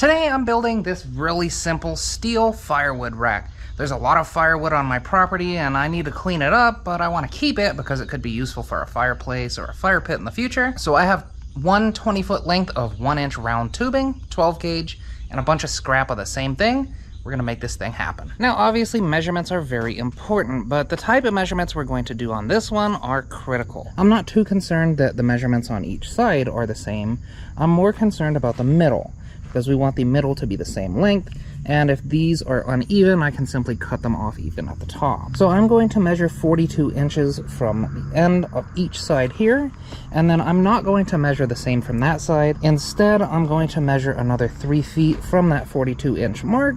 Today I'm building this really simple steel firewood rack. There's a lot of firewood on my property and I need to clean it up, but I want to keep it because it could be useful for a fireplace or a fire pit in the future. So I have one 20-foot length of 1-inch round tubing, 12 gauge, and a bunch of scrap of the same thing. We're gonna make this thing happen. Now, obviously measurements are very important, but the type of measurements we're going to do on this one are critical. I'm not too concerned that the measurements on each side are the same. I'm more concerned about the middle, because we want the middle to be the same length, and if these are uneven, I can simply cut them off even at the top. So I'm going to measure 42 inches from the end of each side here, and then I'm not going to measure the same from that side. Instead, I'm going to measure another 3 feet from that 42-inch mark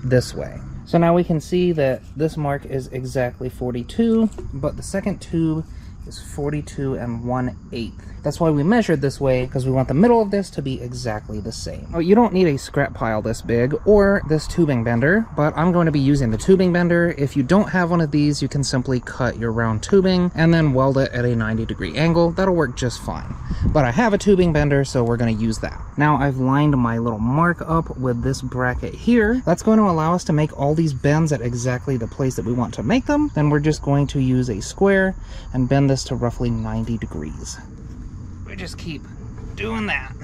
this way. So now we can see that this mark is exactly 42, but the second tube is 42 1/8. That's why we measured this way, because we want the middle of this to be exactly the same. Oh, you don't need a scrap pile this big or this tubing bender, but I'm going to be using the tubing bender. If you don't have one of these, you can simply cut your round tubing and then weld it at a 90-degree angle. That'll work just fine. But I have a tubing bender, so we're going to use that. Now I've lined my little mark up with this bracket here. That's going to allow us to make all these bends at exactly the place that we want to make them. Then we're just going to use a square and bend this to roughly 90 degrees. We just keep doing that.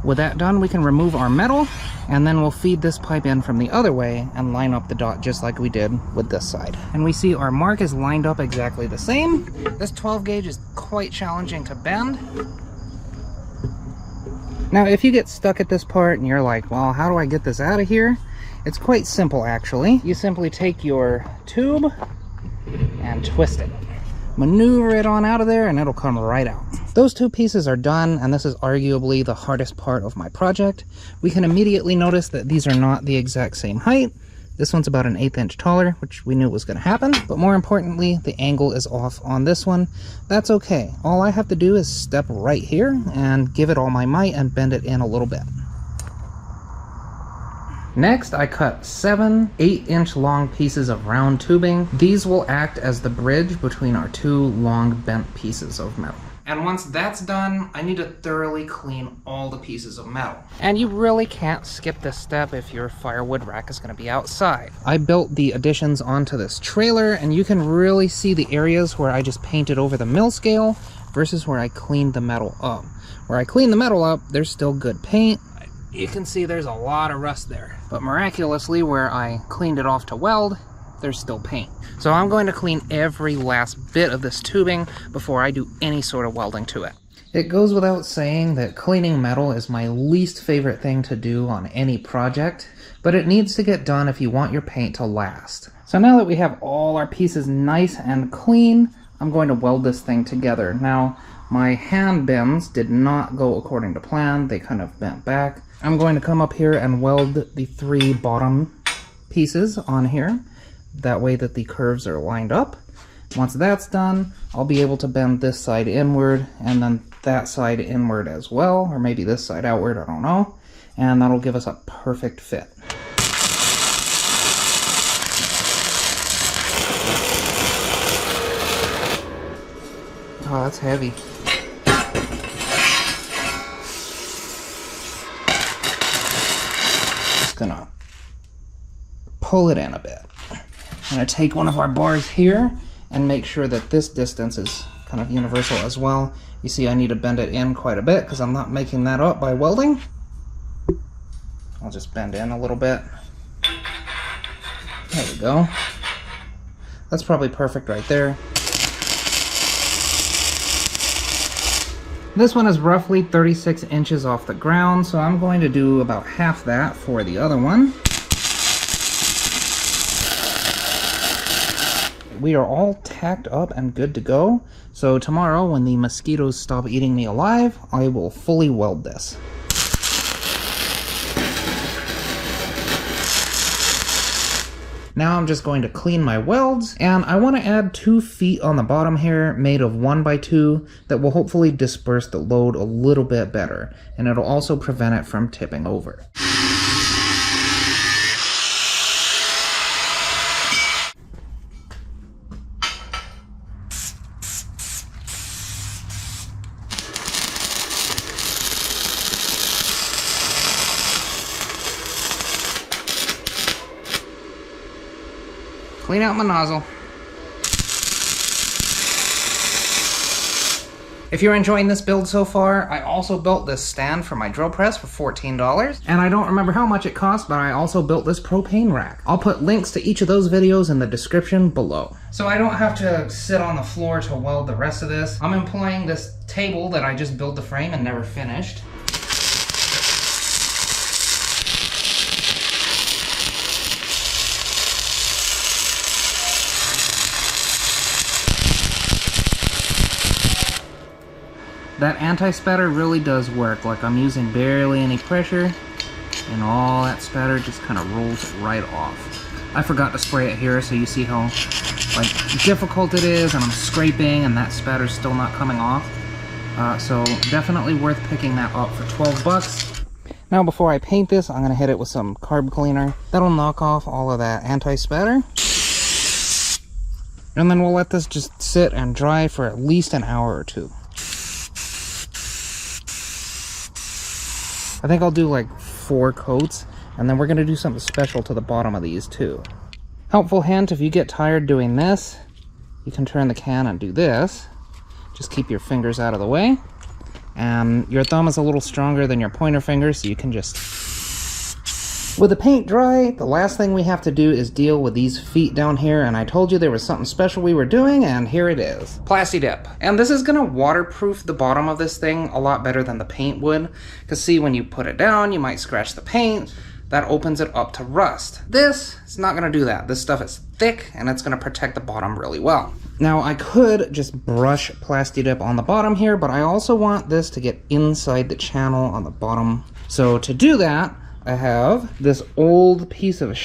With that done, we can remove our metal, and then we'll feed this pipe in from the other way and line up the dot just like we did with this side. And we see our mark is lined up exactly the same. This 12 gauge is quite challenging to bend. Now, if you get stuck at this part and you're like, well, how do I get this out of here? It's quite simple, actually. You simply take your tube and twist it. Maneuver it on out of there and it'll come right out. Those two pieces are done, and this is arguably the hardest part of my project. We can immediately notice that these are not the exact same height. This one's about an 1/8 inch taller, which we knew was going to happen. But more importantly, the angle is off on this one. That's okay. All I have to do is step right here and give it all my might and bend it in a little bit. Next, I cut 7 8-inch long pieces of round tubing. These will act as the bridge between our two long bent pieces of metal. And once that's done, I need to thoroughly clean all the pieces of metal. And you really can't skip this step if your firewood rack is going to be outside. I built the additions onto this trailer, and you can really see the areas where I just painted over the mill scale versus where I cleaned the metal up. Where I cleaned the metal up, there's still good paint. You can see there's a lot of rust there. But miraculously, where I cleaned it off to weld, there's still paint. So I'm going to clean every last bit of this tubing before I do any sort of welding to it. It goes without saying that cleaning metal is my least favorite thing to do on any project, but it needs to get done if you want your paint to last. So now that we have all our pieces nice and clean, I'm going to weld this thing together. Now, my hand bends did not go according to plan. They kind of bent back. I'm going to come up here and weld the 3 bottom pieces on here. That way that the curves are lined up. Once that's done, I'll be able to bend this side inward and then that side inward as well, or maybe this side outward, I don't know. And that'll give us a perfect fit. Oh, that's heavy. Just gonna pull it in a bit. I'm going to take one of our bars here and make sure that this distance is kind of universal as well. You see I need to bend it in quite a bit because I'm not making that up by welding. I'll just bend in a little bit. There we go. That's probably perfect right there. This one is roughly 36 inches off the ground, so I'm going to do about half that for the other one. We are all tacked up and good to go, so tomorrow when the mosquitoes stop eating me alive, I will fully weld this. Now I'm just going to clean my welds, and I want to add 2 feet on the bottom here made of 1x2 that will hopefully disperse the load a little bit better, and it'll also prevent it from tipping over. clean out my nozzle. If you're enjoying this build so far, I also built this stand for my drill press for $14. And I don't remember how much it cost, but I also built this propane rack. I'll put links to each of those videos in the description below. So I don't have to sit on the floor to weld the rest of this. I'm employing this table that I just built the frame and never finished. That anti-spatter really does work. Like, I'm using barely any pressure, and all that spatter just kind of rolls right off. I forgot to spray it here, so you see how like difficult it is, and I'm scraping, and that spatter's still not coming off. So definitely worth picking that up for 12 bucks. Now, before I paint this, I'm gonna hit it with some carb cleaner. That'll knock off all of that anti-spatter. And then we'll let this just sit and dry for at least an hour or two. I think I'll do like 4 coats, and then we're gonna do something special to the bottom of these too. Helpful hint, if you get tired doing this, you can turn the can and do this. Just keep your fingers out of the way. And your thumb is a little stronger than your pointer finger, so you can just... With the paint dry, the last thing we have to do is deal with these feet down here, and I told you there was something special we were doing, and here it is. Plasti Dip. And this is gonna waterproof the bottom of this thing a lot better than the paint would, because see, when you put it down, you might scratch the paint. That opens it up to rust. This is not gonna do that. This stuff is thick, and it's gonna protect the bottom really well. Now, I could just brush Plasti Dip on the bottom here, but I also want this to get inside the channel on the bottom. So to do that, I have this old piece of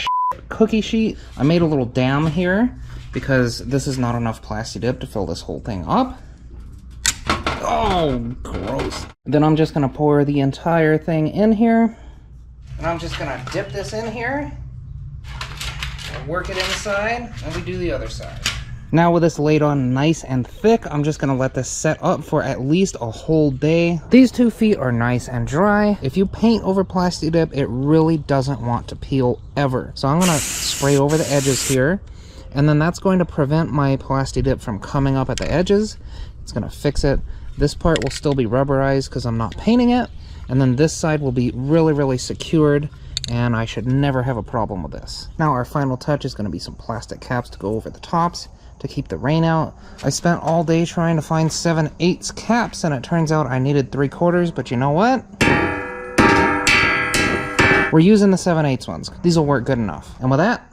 cookie sheet. I made a little dam here because this is not enough Plasti Dip to fill this whole thing up. Oh, gross. Then I'm just gonna pour the entire thing in here. And I'm just gonna dip this in here and work it inside, and we do the other side. Now with this laid on nice and thick, I'm just gonna let this set up for at least a whole day. These 2 feet are nice and dry. If you paint over Plasti Dip, it really doesn't want to peel ever. So I'm gonna spray over the edges here, and then that's going to prevent my Plasti Dip from coming up at the edges. It's gonna fix it. This part will still be rubberized because I'm not painting it, and then this side will be really, really secured, and I should never have a problem with this. Now our final touch is gonna be some plastic caps to go over the tops to keep the rain out. I spent all day trying to find 7/8 caps, and it turns out I needed 3/4, but you know what? We're using the 7/8 ones. These will work good enough. And with that,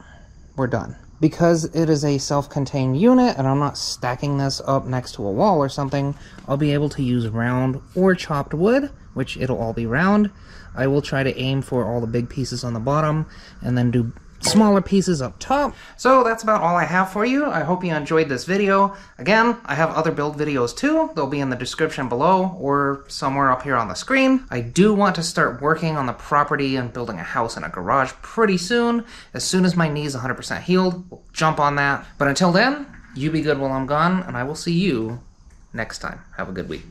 we're done. Because it is a self-contained unit, and I'm not stacking this up next to a wall or something, I'll be able to use round or chopped wood, which it'll all be round. I will try to aim for all the big pieces on the bottom, and then do smaller pieces up top. So that's about all I have for you. I hope you enjoyed this video. Again, I have other build videos too. They'll be in the description below or somewhere up here on the screen. I do want to start working on the property and building a house and a garage pretty soon. As soon as my knee's 100% healed, we'll jump on that. But until then, you be good while I'm gone, and I will see you next time. Have a good week.